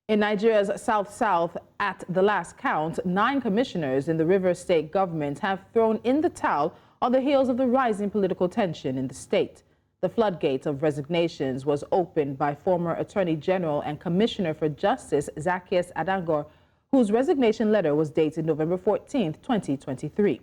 In Nigeria's South-South, at the last count, 9 commissioners in the Rivers State government have thrown in the towel on the heels of the rising political tension in the state. The floodgate of resignations was opened by former Attorney General and Commissioner for Justice Zaccheaus Adangor, whose resignation letter was dated November 14, 2023.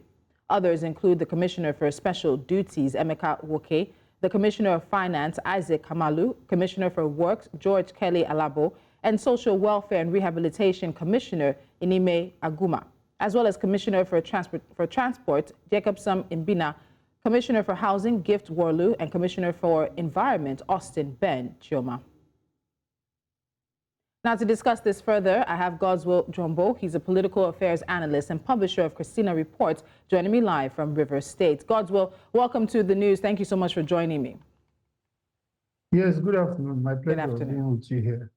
Others include the Commissioner for Special Duties, Emeka Woke, the Commissioner of Finance, Isaac Kamalu, Commissioner for Works, George Kelly Alabo, and Social Welfare and Rehabilitation Commissioner, Inime Aguma, as well as Commissioner for Transport, Jacobson Imbina, Commissioner for Housing, Gift Warlu, and Commissioner for Environment, Austin Ben Chioma. Now, to discuss this further, I have Godswill Jumbo. He's a political affairs analyst and publisher of Christina Reports, joining me live from Rivers State. Godswill, welcome to the news. Thank you so much for joining me. Yes, good afternoon. My pleasure Good afternoon. being with you here.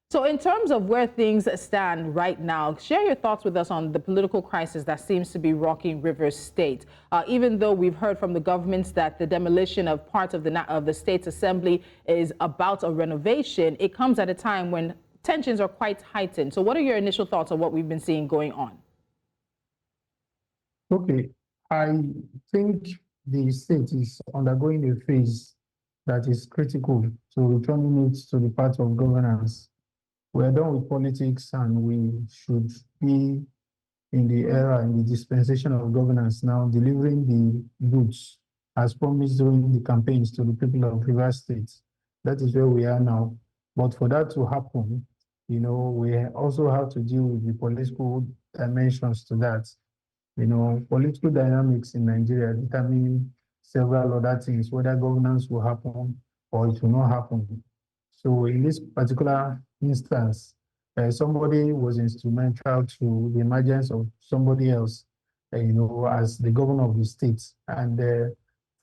So in terms of where things stand right now, share your thoughts with us on the political crisis that seems to be rocking Rivers State. Even though we've heard from the governments that the demolition of parts of the state's assembly is about a renovation, it comes at a time when tensions are quite heightened. So what are your initial thoughts on what we've been seeing going on? Okay, I think the state is undergoing a phase that is critical to returning it to the path of governance. We're done with politics and we should be in the era, in the dispensation of governance now, delivering the goods as promised during the campaigns to the people of Rivers State. That is where we are now. But for that to happen, you know, we also have to deal with the political dimensions to that. You know, political dynamics in Nigeria determine several other things, whether governance will happen or it will not happen. So in this particular instance, somebody was instrumental to the emergence of somebody else, you know, as the governor of the state. And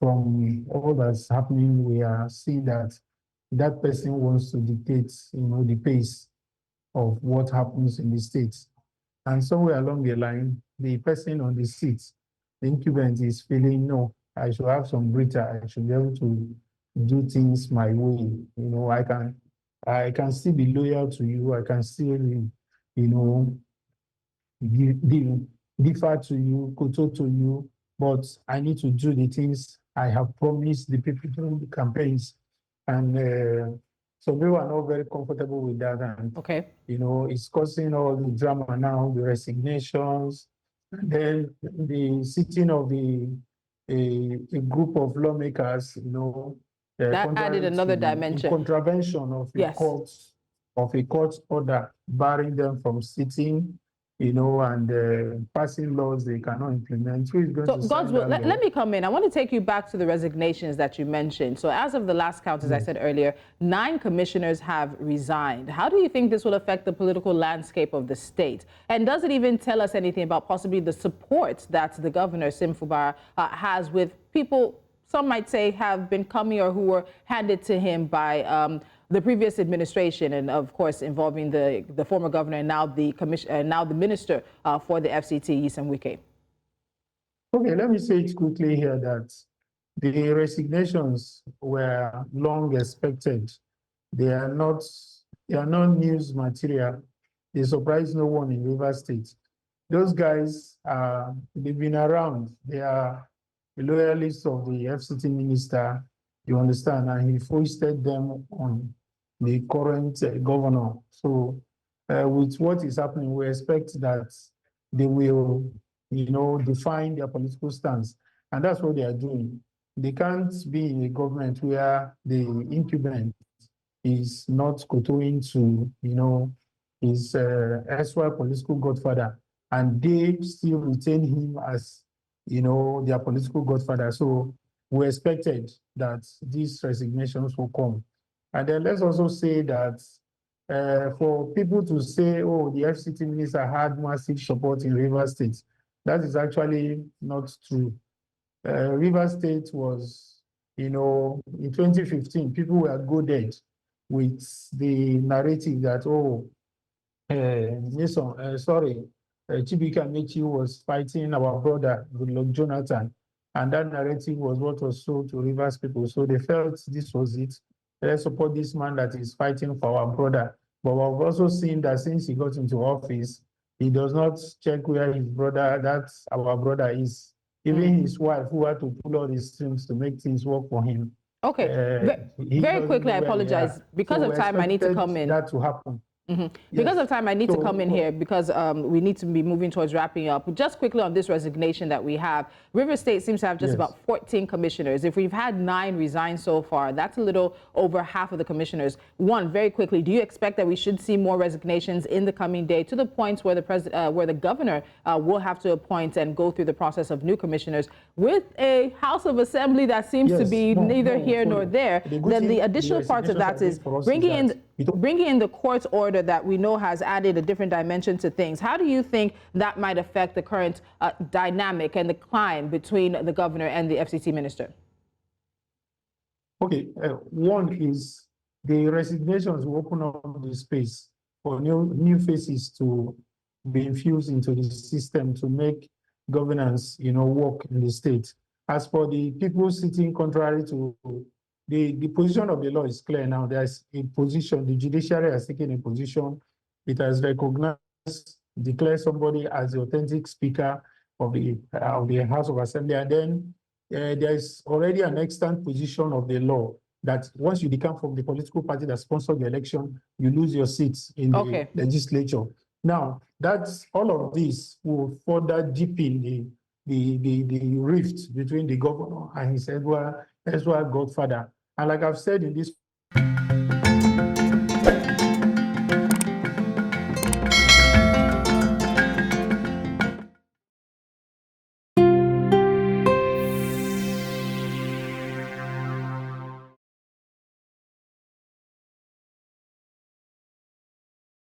from all that's happening, we are seeing that that person wants to dictate, you know, the pace of what happens in the state. And somewhere along the line, the person on the seat, the incumbent, is feeling, no, I should have some breather. I should be able to do things my way. You know, I can still be loyal to you. I can still, you know, defer to you, kowtow to you, but I need to do the things I have promised the people during the campaigns. And so we were not very comfortable with that. And, okay, you know, it's causing all the drama now, the resignations, and then the sitting of a group of lawmakers, you know, that added another dimension. Contravention of a court order barring them from sitting, you know, and passing laws they cannot implement. Who is going to Godswill, let me come in. I want to take you back to the resignations that you mentioned. So as of the last count, as I said earlier, 9 commissioners have resigned. How do you think this will affect the political landscape of the state? And does it even tell us anything about possibly the support that the governor, Fubara, has with people some might say have been coming or who were handed to him by the previous administration, and of course involving the former governor and now the minister for the FCT, Nyesom Wike? Okay, let me say it quickly here that the resignations were long expected. They are not news material. They surprise no one in Rivers State. Those guys, they've been around. They are the loyalists of the FCT minister, you understand, and he foisted them on the current governor. So with what is happening, we expect that they will, you know, define their political stance. And that's what they are doing. They can't be in a government where the incumbent is not kowtowing to, you know, his erstwhile political godfather, and they still retain him as, you know, their political godfather. So we expected that these resignations will come. And then let's also say that for people to say, oh, the FCT minister had massive support in Rivers State, that is actually not true. Rivers State was, you know, in 2015, people were goaded with the narrative that, oh, Chibika Mechi was fighting our brother, Goodluck Jonathan, and that narrative was what was sold to Rivers people. So they felt this was it. Let's support this man that is fighting for our brother. But we've also seen that since he got into office, he does not check where his brother, that's our brother, is. Even his wife, who had to pull all these strings to make things work for him. Okay. He Very doesn't quickly, know I where they apologize. are. Because So of time, I need to come in. that to happen. Because Yes. of time, I need to So, come in here because we need to be moving towards wrapping up. Just quickly on this resignation that we have, River State seems to have just Yes. about 14 commissioners. If we've had 9 resign so far, that's a little over half of the commissioners. One, very quickly, do you expect that we should see more resignations in the coming day to the points where the governor will have to appoint and go through the process of new commissioners with a House of Assembly that seems to be neither here nor there? Then the additional part of that is bringing in the court's order that we know has added a different dimension to things. How do you think that might affect the current dynamic and the climb between the governor and the FCC minister? Okay, one is the resignations will open up the space for new faces to be infused into the system to make governance, work in the state. As for the people sitting contrary to the position of the law is clear now. There's a position, the judiciary has taken a position. It has recognized, declared somebody as the authentic speaker of the House of Assembly. And then there is already an extant position of the law that once you become from the political party that sponsored the election, you lose your seats in the legislature. Now, that's all of this will further deepen the rift between the governor and his Ezra godfather. And like I've said in this